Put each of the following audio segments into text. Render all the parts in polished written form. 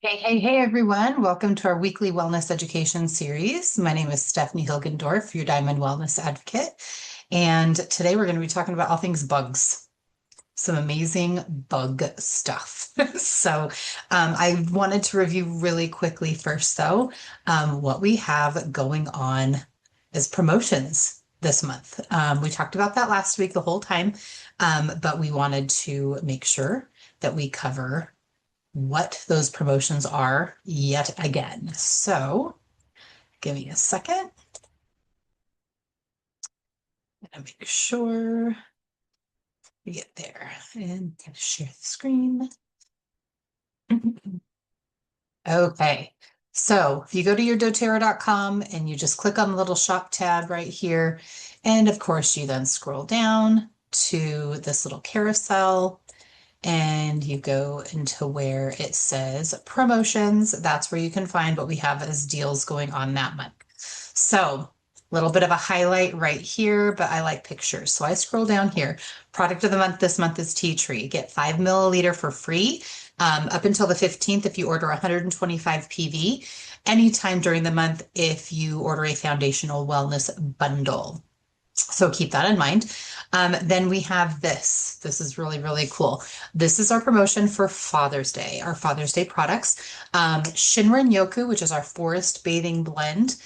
Hey, everyone. Welcome to our weekly wellness education series. My name is Stephanie Hilgendorf, your Diamond Wellness Advocate. And today we're going to be talking about all things bugs, some amazing bug stuff. I wanted to review really quickly first, though, what we have going on as promotions this month. We talked about that last week the whole time, but we wanted to make sure that we cover what those promotions are yet again. So give me a second. And make sure we get there and share the screen. Okay. So if you go to your doTERRA.com and you just click on the little shop tab right here, and of course you then scroll down to this little carousel and you go into where it says promotions. That's where you can find what we have as deals going on that month. So a little bit of a highlight right here, but I like pictures. So I scroll down here. Product of the month this month is Tea Tree. Get 5 milliliter for free up until the 15th if you order 125 PV. Anytime during the month if you order a foundational wellness bundle. So keep that in mind. Then we have this. This is really, really cool. This is our promotion for Father's Day, our Father's Day products. Shinrin Yoku, which is our forest bathing blend.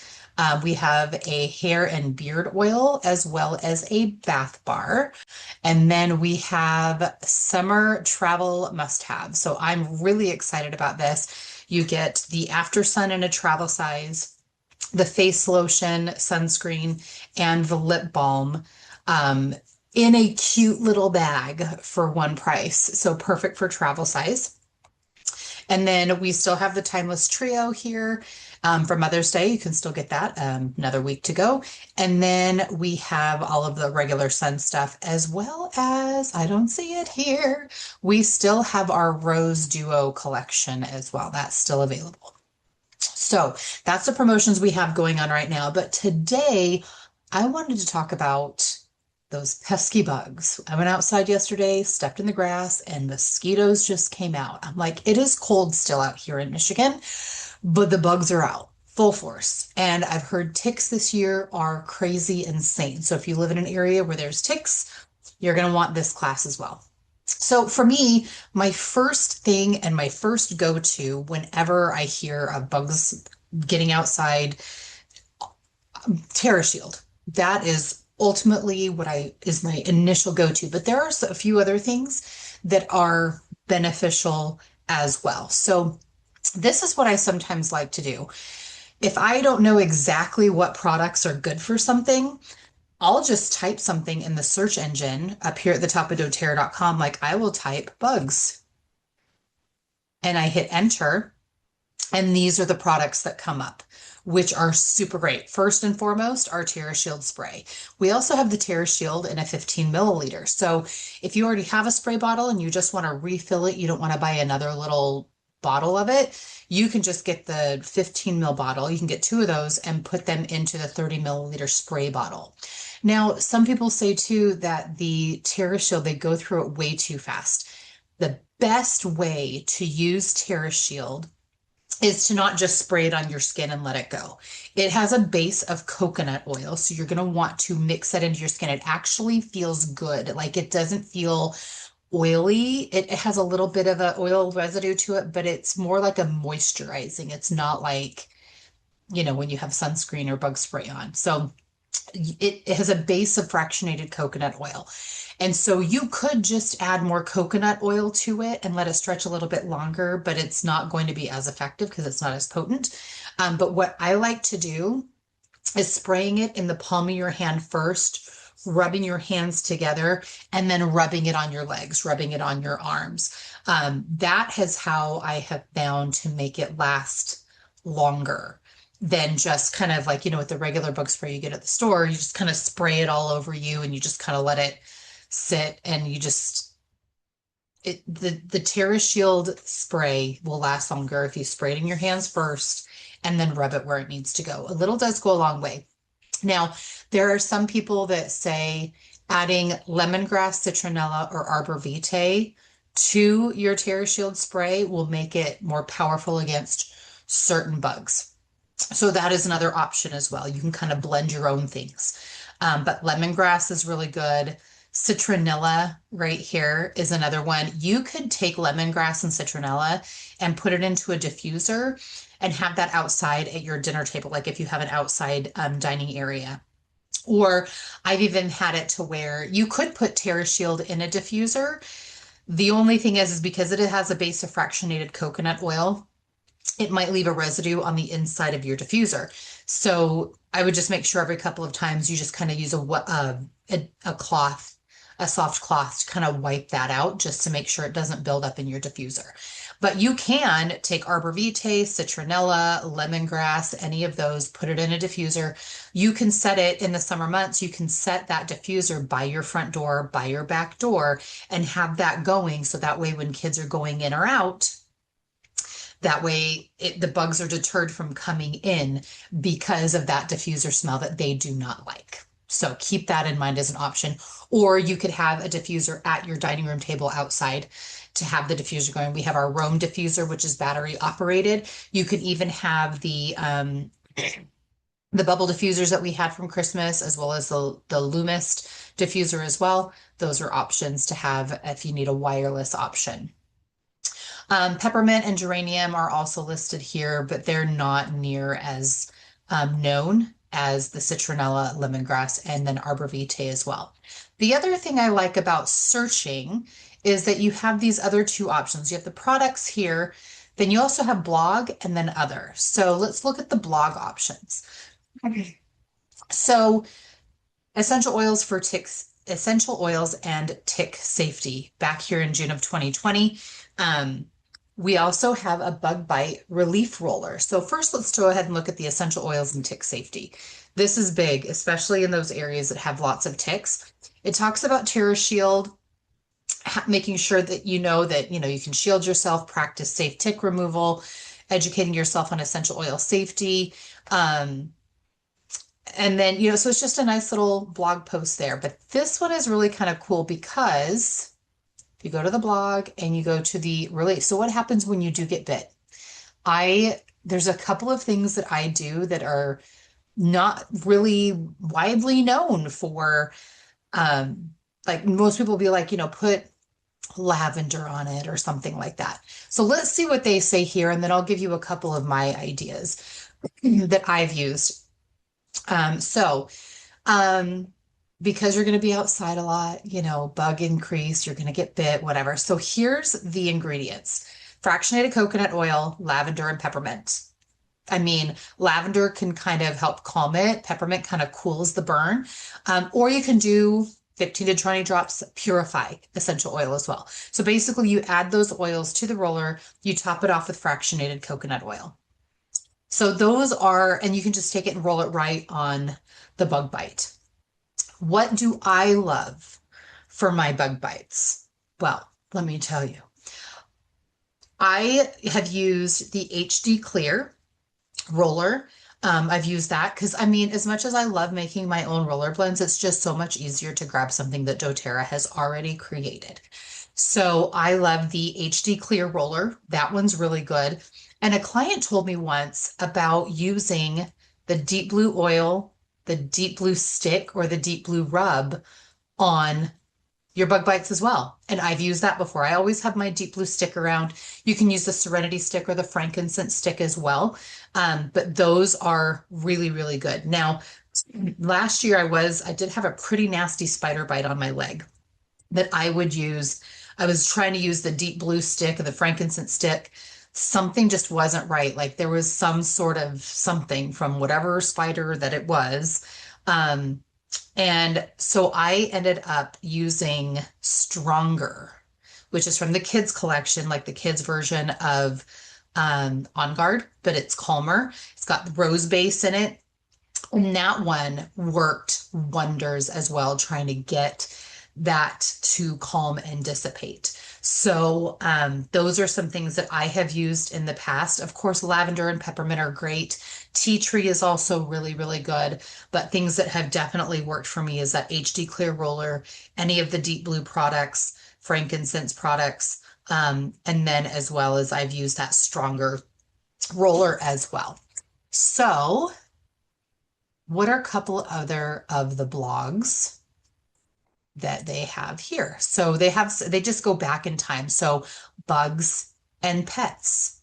We have a hair and beard oil as well as a bath bar. And then we have summer travel must-have. So I'm really excited about this. You get the After Sun in a travel size, the face lotion, sunscreen, and the lip balm in a cute little bag for one price. So perfect for travel size. And then we still have the Timeless Trio here for Mother's Day. You can still get that another week to go. And then we have all of the regular sun stuff as well as, I don't see it here, we still have our Rose Duo collection as well. That's still available. So that's the promotions we have going on right now. But today I wanted to talk about those pesky bugs. I went outside yesterday, stepped in the grass, and mosquitoes just came out. I'm like, it is cold still out here in Michigan, but the bugs are out full force. And I've heard ticks this year are crazy insane. So if you live in an area where there's ticks, you're going to want this class as well. So for me, my first thing and my first go-to whenever I hear of bugs getting outside, TerraShield. That is ultimately what I is my initial go-to. But there are a few other things that are beneficial as well. So this is what I sometimes like to do. If I don't know exactly what products are good for something, I'll just type something in the search engine up here at the top of doTERRA.com. Like I will type bugs and I hit enter. And these are the products that come up, which are super great. First and foremost, our TerraShield spray. We also have the TerraShield in a 15 milliliter. So if you already have a spray bottle and you just want to refill it, you don't want to buy another little bottle of it, you can just get the 15 ml bottle. You can get two of those and put them into the 30 milliliter spray bottle. Now, some people say too that the TerraShield, they go through it way too fast. The best way to use TerraShield is to not just spray it on your skin and let it go. It has a base of coconut oil, so you're going to want to mix that into your skin. It actually feels good. Like it doesn't feel oily. It has a little bit of an oil residue to it, but it's more like a moisturizing. It's not like, when you have sunscreen or bug spray on. So it has a base of fractionated coconut oil. And so you could just add more coconut oil to it and let it stretch a little bit longer, but it's not going to be as effective because it's not as potent. But what I like to do is spraying it in the palm of your hand first, rubbing your hands together, and then rubbing it on your legs, rubbing it on your arms. That is how I have found to make it last longer than just kind of like, with the regular bug spray you get at the store. You just kind of spray it all over you and you just kind of let it sit and you just the TerraShield spray will last longer if you spray it in your hands first and then rub it where it needs to go. A little does go a long way. Now, there are some people that say adding lemongrass, citronella, or arbor vitae to your TerraShield spray will make it more powerful against certain bugs. So that is another option as well. You can kind of blend your own things. But lemongrass is really good. Citronella right here is another one. You could take lemongrass and citronella and put it into a diffuser and have that outside at your dinner table, like if you have an outside dining area. Or I've even had it to where you could put TerraShield in a diffuser. The only thing is because it has a base of fractionated coconut oil, it might leave a residue on the inside of your diffuser. So I would just make sure every couple of times you just kind of use a cloth, a soft cloth to kind of wipe that out just to make sure it doesn't build up in your diffuser. But you can take Arbor Vitae, citronella, lemongrass, any of those, put it in a diffuser. You can set it in the summer months. You can set that diffuser by your front door, by your back door, and have that going. So that way, when kids are going in or out, that way the bugs are deterred from coming in because of that diffuser smell that they do not like. So keep that in mind as an option. Or you could have a diffuser at your dining room table outside to have the diffuser going. We have our Roam diffuser, which is battery operated. You could even have the bubble diffusers that we had from Christmas, as well as the Lumist diffuser as well. Those are options to have if you need a wireless option. Peppermint and geranium are also listed here, but they're not near as known as the citronella, lemongrass, and then arbor vitae as well. The other thing I like about searching is that you have these other two options. You have the products here, then you also have blog and then other. So let's look at the blog options. Okay. So essential oils for ticks, essential oils and tick safety back here in June of 2020. We also have a bug bite relief roller. So first, let's go ahead and look at the essential oils and tick safety. This is big, especially in those areas that have lots of ticks. It talks about TerraShield, making sure that you know you can shield yourself, practice safe tick removal, educating yourself on essential oil safety. And then, so it's just a nice little blog post there. But this one is really kind of cool because if you go to the blog and you go to the release, so what happens when you do get bit? There's a couple of things that I do that are not really widely known for, like most people will be like, put lavender on it or something like that. So let's see what they say here, and then I'll give you a couple of my ideas that I've used. Because you're going to be outside a lot, bug increase, you're going to get bit, whatever. So here's the ingredients: fractionated coconut oil, lavender, and peppermint. I mean, lavender can kind of help calm it. Peppermint kind of cools the burn. Or you can do 15 to 20 drops purify essential oil as well. So basically you add those oils to the roller, you top it off with fractionated coconut oil. So those are, and you can just take it and roll it right on the bug bite. What do I love for my bug bites? Well, let me tell you. I have used the HD Clear roller. I've used that because, as much as I love making my own roller blends, it's just so much easier to grab something that doTERRA has already created. So I love the HD Clear roller. That one's really good. And a client told me once about using the deep blue oil, the deep blue stick, or the deep blue rub on your bug bites as well. And I've used that before. I always have my deep blue stick around. You can use the Serenity stick or the frankincense stick as well. But those are really, really good. Now, last year I did have a pretty nasty spider bite on my leg that I would use. I was trying to use the deep blue stick or the frankincense stick. Something just wasn't right. Like there was some sort of something from whatever spider that it was. And so I ended up using Stronger, which is from the kids collection, like the kids version of On Guard, but it's calmer. It's got the rose base in it. And that one worked wonders as well, trying to get that to calm and dissipate. So those are some things that I have used in the past. Of course, lavender and peppermint are great. Tea tree is also really, really good. But things that have definitely worked for me is that HD Clear roller, any of the deep blue products, frankincense products, And then as well as I've used that stronger roller as well. So what are a couple other of the blogs that they have here? So they just go back in time. So bugs and pets.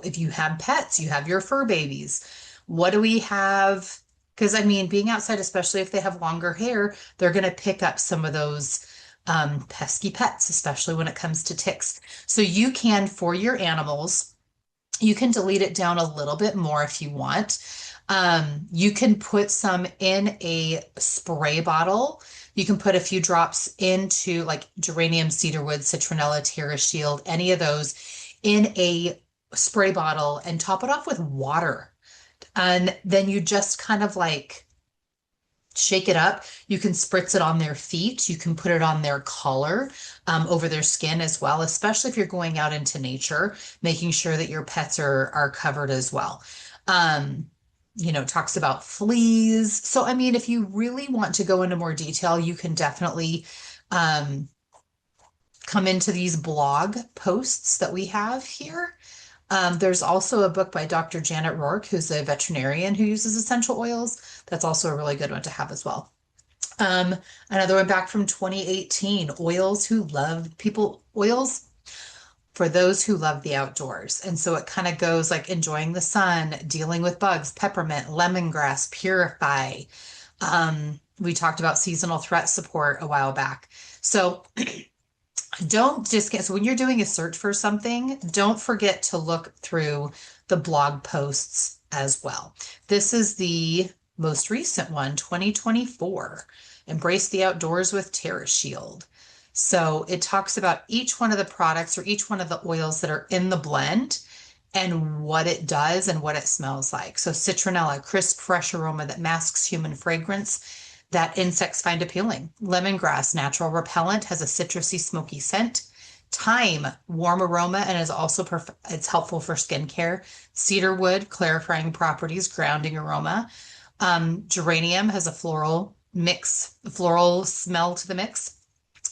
If you have pets, you have your fur babies. What do we have? Because I mean, being outside, especially if they have longer hair, they're going to pick up some of those pesky pets, especially when it comes to ticks. So you can, for your animals, you can delete it down a little bit more if you want. You can put some in a spray bottle. You can put a few drops into like geranium, cedarwood, citronella, TerraShield, any of those in a spray bottle and top it off with water. And then you just kind of like shake it up. You can spritz it on their feet. You can put it on their collar, over their skin as well, especially if you're going out into nature, making sure that your pets are covered as well. Um, talks about fleas. So, I mean, if you really want to go into more detail, you can definitely um, come into these blog posts that we have here. There's also a book by Dr. Janet Rourke, who's a veterinarian who uses essential oils. That's also a really good one to have as well. Um, Another one back from 2018, oils for those who love the outdoors. And so it kind of goes like enjoying the sun, dealing with bugs, peppermint, lemongrass, purify. We talked about seasonal threat support a while back. So don't just get, so when you're doing a search for something, don't forget to look through the blog posts as well. This is the most recent one, 2024, Embrace the Outdoors with TerraShield. So it talks about each one of the products or each one of the oils that are in the blend and what it does and what it smells like. So citronella, crisp, fresh aroma that masks human fragrance that insects find appealing. Lemongrass, natural repellent, has a citrusy, smoky scent. Thyme, warm aroma, and is also it's helpful for skincare. Cedarwood, clarifying properties, grounding aroma. Geranium has a floral smell to the mix.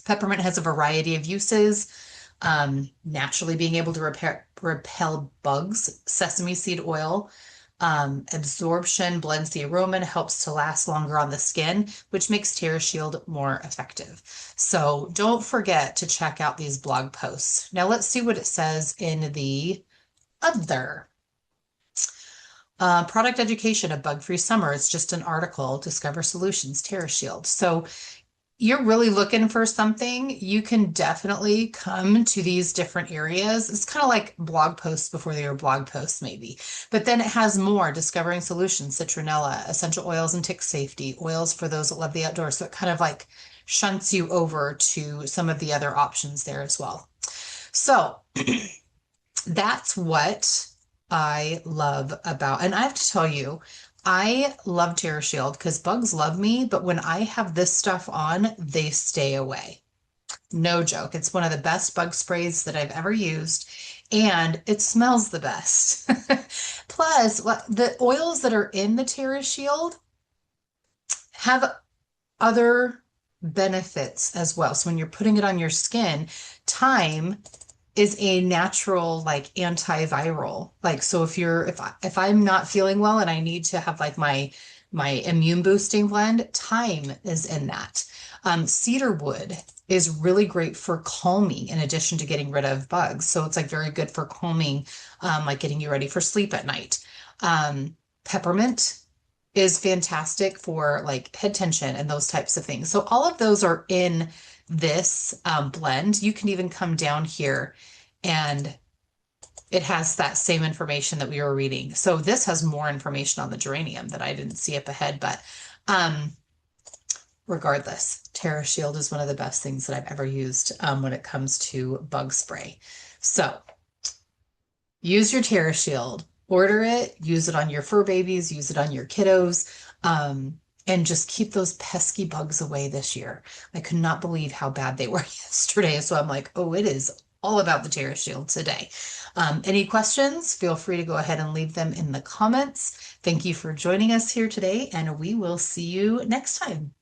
Peppermint has a variety of uses, naturally being able to repel bugs. Sesame seed oil, absorption blends the aroma and helps to last longer on the skin, which makes TerraShield more effective. So don't forget to check out these blog posts. Now let's see what it says in the other. Product education, a bug-free summer. It's just an article, Discover Solutions, TerraShield. So you're really looking for something, you can definitely come to these different areas. It's kind of like blog posts before they were blog posts, maybe. But then it has more, Discovering Solutions, citronella, essential oils and tick safety, oils for those that love the outdoors. So it kind of like shunts you over to some of the other options there as well. So that's what I love about, and I have to tell you, I love TerraShield because bugs love me, but when I have this stuff on, they stay away. No joke. It's one of the best bug sprays that I've ever used, and it smells the best. Plus, the oils that are in the TerraShield have other benefits as well. So when you're putting it on your skin, thyme is a natural like antiviral. Like so if I'm not feeling well and I need to have like my immune boosting blend, thyme is in that. Cedarwood is really great for calming in addition to getting rid of bugs. So it's like very good for calming, like getting you ready for sleep at night. Peppermint is fantastic for like head tension and those types of things. So all of those are in this blend. You can even come down here and it has that same information that we were reading. So this has more information on the geranium that I didn't see up ahead, but regardless, TerraShield is one of the best things that I've ever used when it comes to bug spray. So use your TerraShield, order it, use it on your fur babies, use it on your kiddos, and just keep those pesky bugs away this year. I could not believe how bad they were yesterday. So I'm like, oh, it is all about the TerraShield today. Any questions? Feel free to go ahead and leave them in the comments. Thank you for joining us here today, and we will see you next time.